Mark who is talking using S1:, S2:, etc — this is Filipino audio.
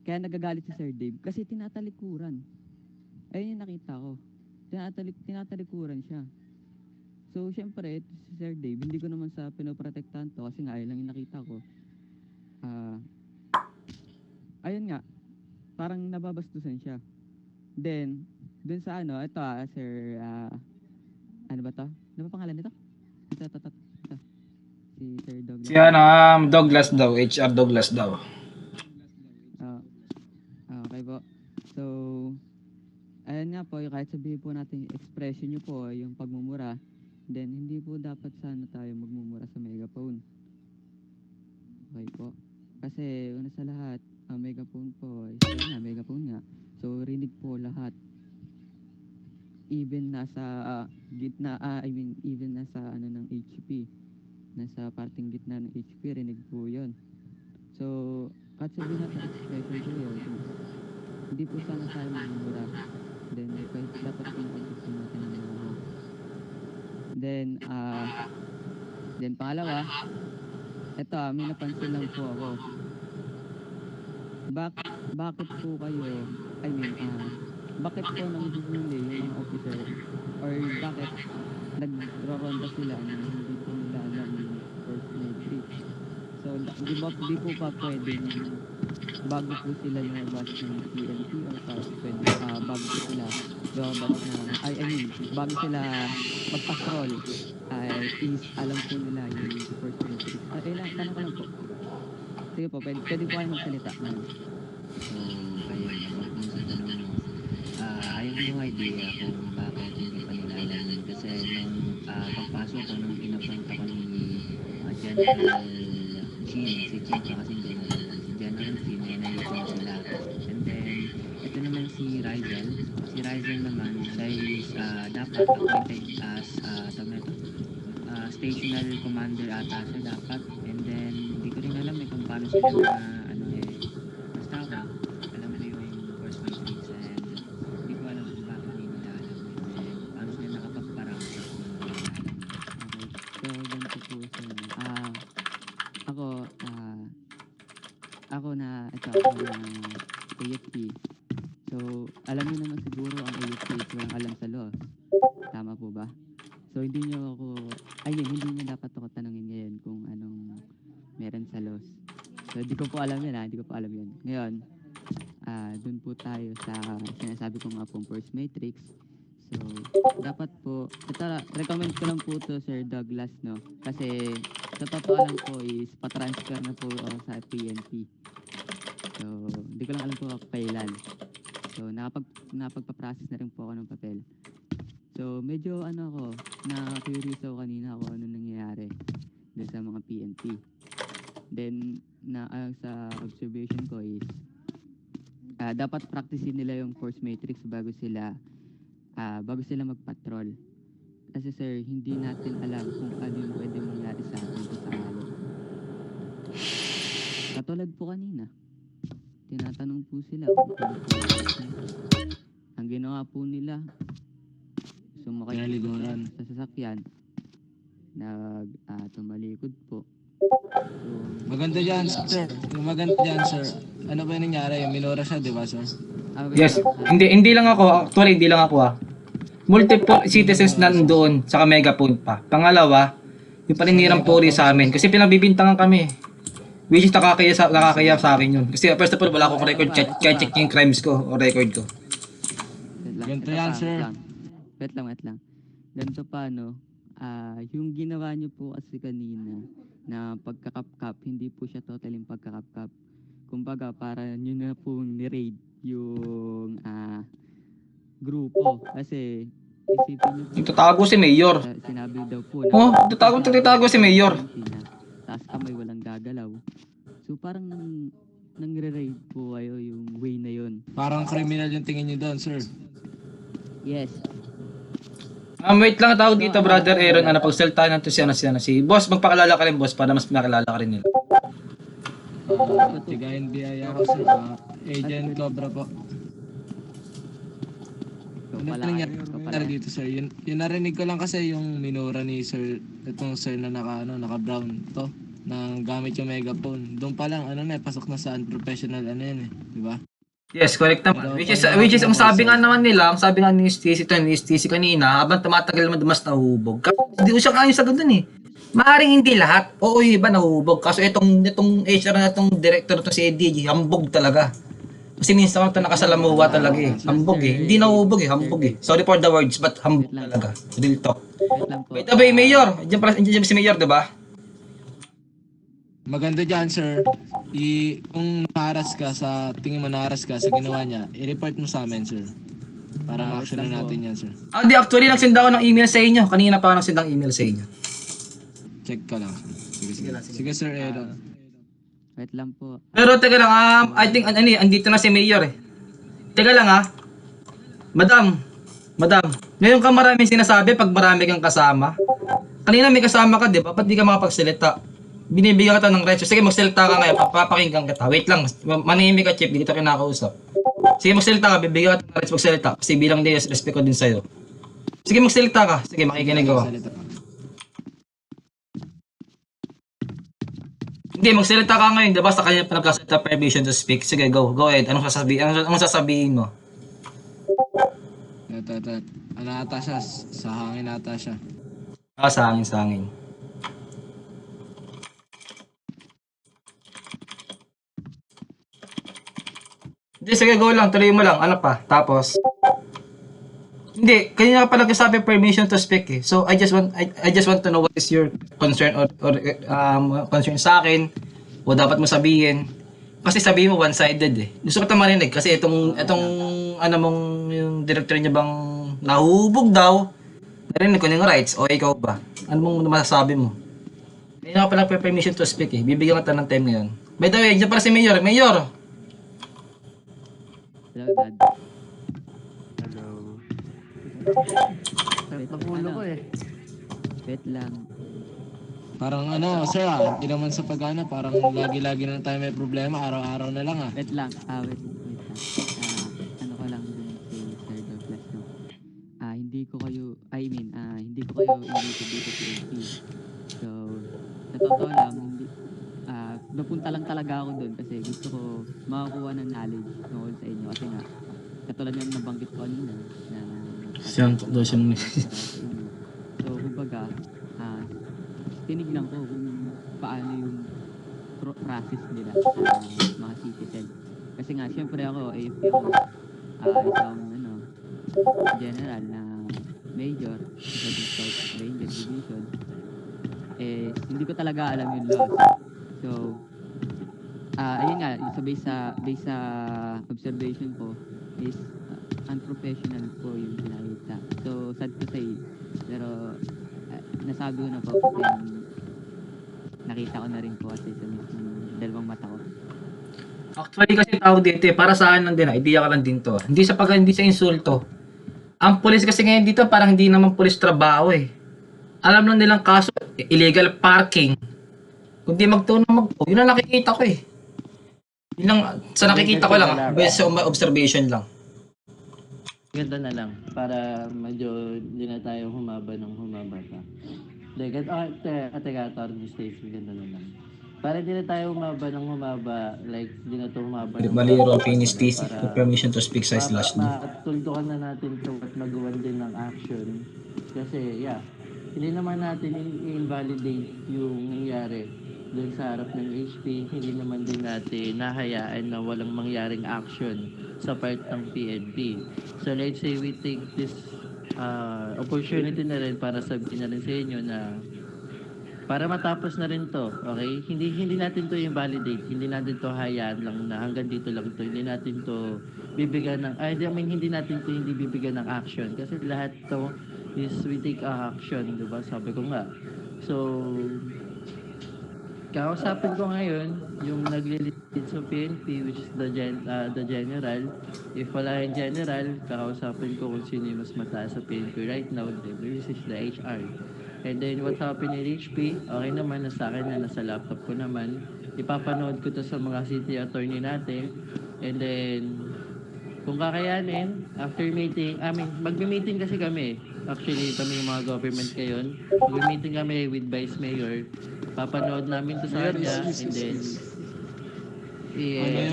S1: Kaya nagagalit si Sir Dave kasi tinatalikuran. Ayun yung nakita ko. Tinatalikuran siya. So, syempre, ito si Sir Dave, hindi ko naman sa pinoprotektahan to kasi nga, ayun lang yung nakita ko. Ayun nga, parang nababastusan siya. Then, dun sa ano, ito Sir, ano ba to? Ano ba pangalan nito? Ito. Si Sir
S2: Si
S1: Douglas
S2: ano,
S1: Ito.
S2: Douglas daw, HR Douglas daw.
S1: Ah, okay po. So, ayan nga po, kahit sabihin po natin yung expression nyo po, yung pagmumura, then hindi po dapat sana tayo magmumura sa megaphone. Okay po. Kasi una sa lahat, ang megaphone po, megaphone nga. So, rinig po lahat. Even nasa gitna, even nasa ano ng HP. Nasa parting gitna ng HP, rinig po yun. So, kahit sabihin natin expression po yun, hindi po sana tayo magmumura. Then, kahit dapat pinaabot po natin ng maayos. Then pangalawa, eto may napansin lang po ako. Bakit po kayo, bakit po nanghuhuli yung mga officer or bakit nagro-ronda sila na hindi po nila alam yung first matrix? So, di po pa pwedeng bago po sila lumabas ng PNP or bago po sila lumabas bago sila magpatrol ay is alam po nila yung first matrix. Tanong ko lang po. Sige po, pwede po kayo magsalita.
S3: So, ayun, about dun sa tanong mo, I have no idea kung bakit hindi pa nila alam yun. Kasi nung pagpasok ko, nung pinapunta ko ni General Chin, si Chin pa kasi General, si General Chin, nanayo ko na sila. And then, ito naman si Rizel. Si Rizel naman, siya is dapat appointed as, stational commander ata siya dapat. And then, hindi ko rin alam kung paano sila basta ako, alam ko yung first matrix and hindi ko alam kung bakit hindi nila alam yun and paano sila nakapagparang sa kung
S1: Okay. So, ganito po sa inyo. Ako na AFP. So, alam niyo naman siguro ang AFP is walang alam sa law. Tama po ba? So, hindi niyo dapat ako tanungin ngayon kung anong meron sa laws. So, hindi ko po alam yan Ngayon, dun po tayo sa sinasabi ko nga pong first matrix. So, dapat po, ito, recommend ko lang po to Sir Douglas, no? Kasi, sa totoo lang po is, patransfer na po ako sa PNP. So, hindi ko lang alam po kailan. So, napagpa-process na rin po ako ng papel. So, medyo na-curious ako kanina kung ano nangyayari dun sa mga PNP. Then, sa observation ko is, dapat practicein nila yung force matrix bago sila magpatrol. Kasi sir, hindi natin alam kung ano yung pwede mangyari sa atin sa sakali. Katulad po kanina, tinatanong po sila kung ano po ang ginawa po nila, sumakay sa sasakyan, tumalikod po.
S4: Maganda dyan, sir. Yung maganda dyan, sir. Ano ba yung nangyari? Yung minura siya, di ba, sir?
S2: Yes, hindi lang ako, actually hindi lang ako multiple citizens nandoon sa megaphone pa. Pangalawa, yung paninirang puri sa amin kasi pinagbibintangan kami. Which is nakakaya sa akin yun. Kasi first of all, wala akong record, check yung crimes ko o record ko.
S4: Ganito yan, sir.
S1: Wait lang. Ganito pa, yung ginawa niyo po kasi kanina na pagkakapkap, hindi po siya totally pagkakapkap. Kumbaga, para nyo na po ni-raid yung grupo. Kasi, isipin nyo po.
S2: Tatago si Mayor.
S1: Sinabi daw po
S2: tatago si Mayor.
S1: Taas kamay, walang gagalaw. So, parang nangre-raid po kayo yung way na yun.
S4: Parang criminal yung tingin niyo doon, sir.
S1: Yes.
S2: Wait lang tawag dito, brother Aaron. Pagsalita natin si boss. Magpakilala ka rin, boss, para mas makilala ka rin nila.
S4: Tigayin biyaya ko, sir. Agent Cobra po. Ano nangyari dito, sir? Yun narinig ko lang kasi yung minura ni sir, itong sir na naka-brown to. ng gamit yung megaphone. Doon pa lang, ano na, pasok na sa unprofessional, ano yan eh. Di ba?
S2: Yes, correct naman.
S4: Pero
S2: Which is ang sabi nga
S4: sa
S2: naman nila, ang sabi nga ni Stacy to, ni Stacy kanina, habang tumatagal naman mas nahuhubog. Kasi hindi ko siya kaya sa ganun eh. Maaring hindi lahat. Oo, yung iba nahuhubog. Kaso itong HR na itong director to si Eddie, hambog talaga. Kasi minsan ako ito nakasalamuha talaga eh. Hambog eh. Hindi nahuhubog eh, hambog eh. Sorry for the words, but hambog talaga. Real talk.
S1: Wait lang po.
S2: Wait, abay, Mayor. Diyan si Mayor, diba?
S4: maganda dyan, sir. Kung naharas ka sa, tingin mo naharas ka sa ginawa niya, i-report mo sa amin, sir. Para ma-action na natin yan, sir.
S2: Ah, di actually, nagsend ako ng email sa inyo. Kanina pa ako nagsend ng email sa inyo.
S4: Check ka lang, sir. Sige, sir, Aaron.
S1: Wait lang po.
S2: Pero teka lang, I think, andito na si Mayor eh. Teka lang Madam, ngayon ka maraming sinasabi pag marami kang kasama. Kanina may kasama ka, di ba? Ba't di ka makapagsalita? Binibigyan kita ng rights. Sige, magsalita ka ngayon. Papakinggan kita. Wait lang. Manahimik ka, Chip. Hindi kita kinakausap. Sige, magsalita ka. Bibigyan kita ng rights magsalita. Kasi bilang Diyos, respect ko din sa'yo. Sige, magsalita ka. Sige, makikinig ako.
S4: Salita ka.
S2: Hindi, magsalita ka ngayon. Diba sa kanya pa nagkasalita permission to speak. Sige, go. Go ahead. Anong sasabihin mo?
S4: Ano ata siya? Sa hangin ata siya.
S2: Sa hangin. Hindi, sige, go lang. Tuloy mo lang. Ano pa? Tapos? Hindi, kanina ka pa nagsasabi permission to speak eh. So, I just want to know what is your concern or concern sa akin o dapat mo sabihin. Kasi sabihin mo one-sided eh. Gusto ko ito marinig kasi itong ano mong yung director niya bang nahuhubog daw. Narinig ko yung rights o ikaw ba? Ano mong masasabi mo? Kanina ka pa permission to speak eh. Bibigyan kita ng time ngayon. By the way, dyan para si Mayor. Mayor!
S1: Hello, Dad.
S3: Hello.
S1: Wait,
S3: Nagulo ko eh.
S1: Wait lang.
S4: Parang sir hindi naman sa pag-ana, parang lagi-lagi na tayo may problema, araw-araw na lang
S1: Wait lang. Wait lang. Ano ko lang dun si Sir Douglas, no? Hindi ko kayo invited dito sa MP. So, sa totoo lang, napunta lang talaga ako doon kasi gusto ko makakuha ng knowledge tungkol sa inyo kasi nga katulad ng nabanggit ko kanina na
S2: Siyang doon
S1: so kumbaga tinignan ko kung paano yung process nila sa mga citizen kasi nga syempre ako AFP ako isang general na major sa South Ranger Division hindi ko talaga alam yung laws. So, ayun nga, based sa observation ko is unprofessional po yung pinakita. So, sad to say, pero nasabi ko na po and nakita ko na rin po kasi sa mismong dalawang mata ko.
S2: Actually kasi tawag dito para sa akin lang din idea ka lang din to. Hindi sa insulto. Ang pulis kasi ngayon dito parang hindi naman pulis trabaho eh. Alam lang nilang kaso, illegal parking. Kung di magtuno, yun ang nakikita ko eh. Yun lang, sa nakikita ko lang, based sa observation lang.
S3: Ganda na lang para medyo hindi na tayo humaba pa. Like, teka, Attorney Stacy, ganda na lang. Para hindi na tayo humaba, like, hindi na to humaba.
S2: Maliro, finish TC, permission to speak sa slash no.
S3: Matuldukan na natin to at magawan din ng action. Kasi, hindi naman natin i-invalidate yung nangyari doon sa harap ng HP. Hindi naman din natin nahayaan na walang mangyaring action sa part ng PNP. So let's say we take this opportunity na rin para sabihin na rin sa inyo na para matapos na rin to, okay? Hindi natin to invalidate, hindi natin to hayaan lang na hanggang dito lang to. Hindi natin to bibigyan ng hindi natin to hindi bibigyan ng action kasi lahat to is we take action, di ba? Sabi ko nga. So, kausapin ko ngayon yung nagli-lead sa PNP which is the general. If wala yung general, kausapin ko kung sino yung mas mataas sa PNP right now, which is the HR. And then what happened in HP, okay naman, nasa akin na, nasa laptop ko naman. Ipapanood ko to sa mga city attorney natin. And then, kung kakayanin, after meeting, magme-meeting kasi kami.
S5: Actually, kami yung mga government ngayon. Mag-meeting kami with Vice Mayor. Papanood namin to sa
S4: Mayor,
S5: kanya
S4: is-
S5: and then
S4: Ano yun?